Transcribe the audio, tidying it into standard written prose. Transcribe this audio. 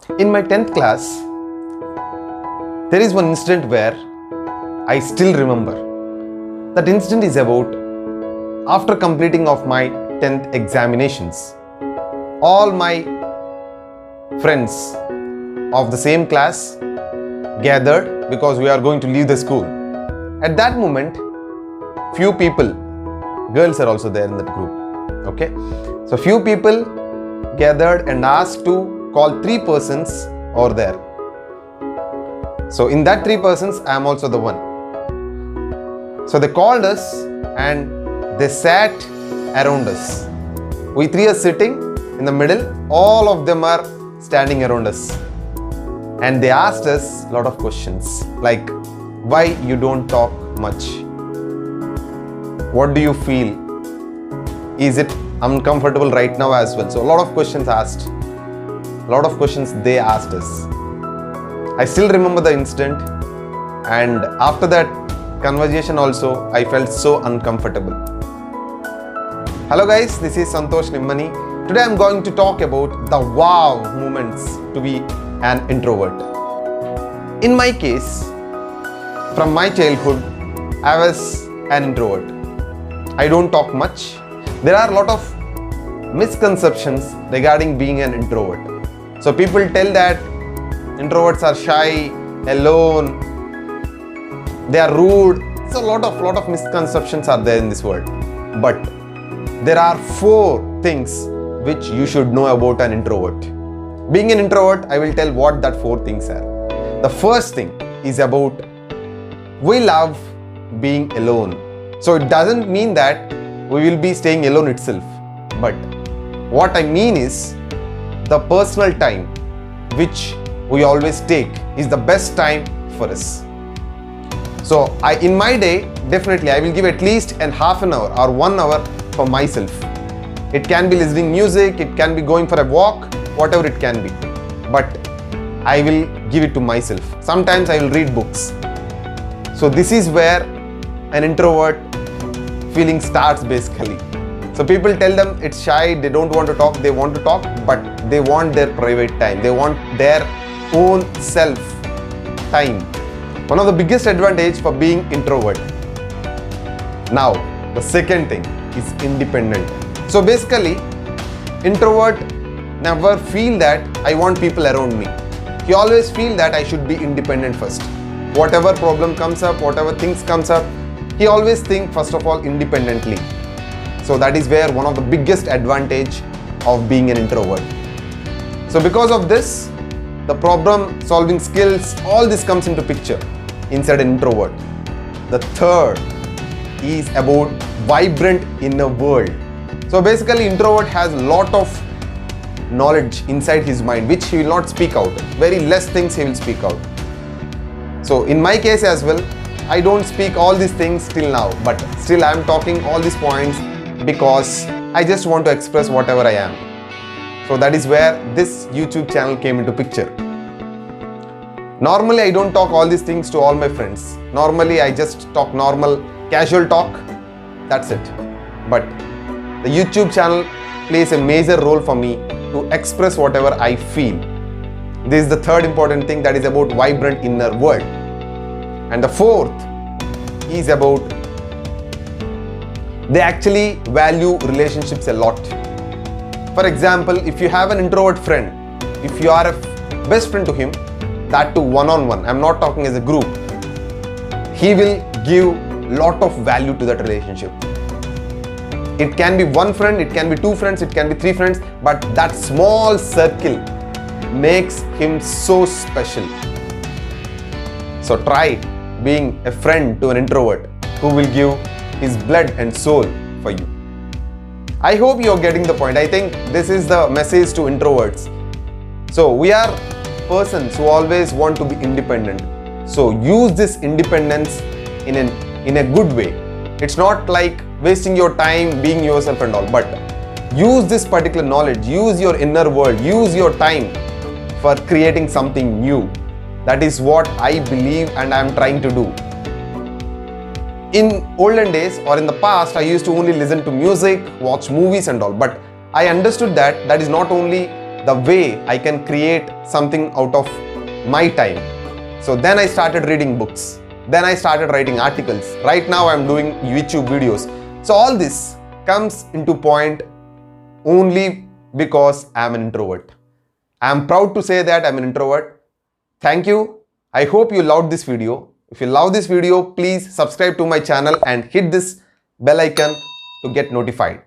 In my 10th class, there is one incident where I still remember. That incident is about after completing of my 10th examinations. All my friends of the same class gathered because we are going to leave the school. At that moment, few people, girls are also there in that group. Okay, so few people gathered and asked to call 3 persons over there. So in that 3 persons, I am also the one. So they called us and they sat around us. We 3 are sitting in the middle, all of them are standing around us. And they asked us a lot of questions like, why you don't talk much? What do you feel? Is it uncomfortable right now as well? So a lot of questions asked. A lot of questions they asked us. I still remember the incident, and after that conversation also I felt so uncomfortable. Hello guys, this is Santosh Nimmani. Today I am going to talk about the wow moments to be an introvert. In my case, from my childhood, I was an introvert. I don't talk much. There are a lot of misconceptions regarding being an introvert. So people tell that introverts are shy, alone, they are rude. So a lot of misconceptions are there in this world. But there are 4 things which you should know about an introvert. Being an introvert, I will tell what that 4 things are. The first thing is about we love being alone. So it doesn't mean that we will be staying alone itself. But what I mean is the personal time which we always take is the best time for us. So in my day, definitely I will give at least an half an hour or 1 hour for myself. It can be listening music, it can be going for a walk, whatever it can be. But I will give it to myself. Sometimes I will read books. So this is where an introvert feeling starts basically. So people tell them it's shy, they don't want to talk, they want to talk, but they want their private time. They want their own self time. One of the biggest advantage for being introvert. Now, the second thing is independent. So basically, introvert never feel that I want people around me. He always feel that I should be independent first. Whatever problem comes up, whatever things comes up, he always think first of all independently. So that is where one of the biggest advantage of being an introvert. So because of this, the problem solving skills, all this comes into picture inside an introvert. The third is about vibrant inner world. So basically introvert has a lot of knowledge inside his mind which he will not speak out. Very less things he will speak out. So in my case as well, I don't speak all these things till now, but still I am talking all these points because I just want to express whatever I am. So that is where this YouTube channel came into picture. Normally I don't talk all these things to all my friends. Normally I just talk normal, casual talk. That's it. But the YouTube channel plays a major role for me to express whatever I feel. This is the third important thing, that is about vibrant inner world. And the fourth is about they actually value relationships a lot. For example, if you have an introvert friend, if you are a best friend to him, that too one-on-one, I'm not talking as a group, he will give lot of value to that relationship. It can be 1 friend, it can be 2 friends, it can be 3 friends, but that small circle makes him so special. So try being a friend to an introvert who will give his blood and soul for you. I hope you are getting the point. I think this is the message to introverts. So we are persons who always want to be independent. So use this independence in a good way. It's not like wasting your time being yourself and all, but use this particular knowledge, use your inner world, use your time for creating something new. That is what I believe and I am trying to do. In olden days or in the past, I used to only listen to music, watch movies and all, but I understood that that is not only the way I can create something out of my time. So then I started reading books. Then I started writing articles. Right now I'm doing YouTube videos. So all this comes into point only because I'm an introvert. I'm proud to say that I'm an introvert. Thank you. I hope you loved this video. If you love this video, please subscribe to my channel and hit this bell icon to get notified.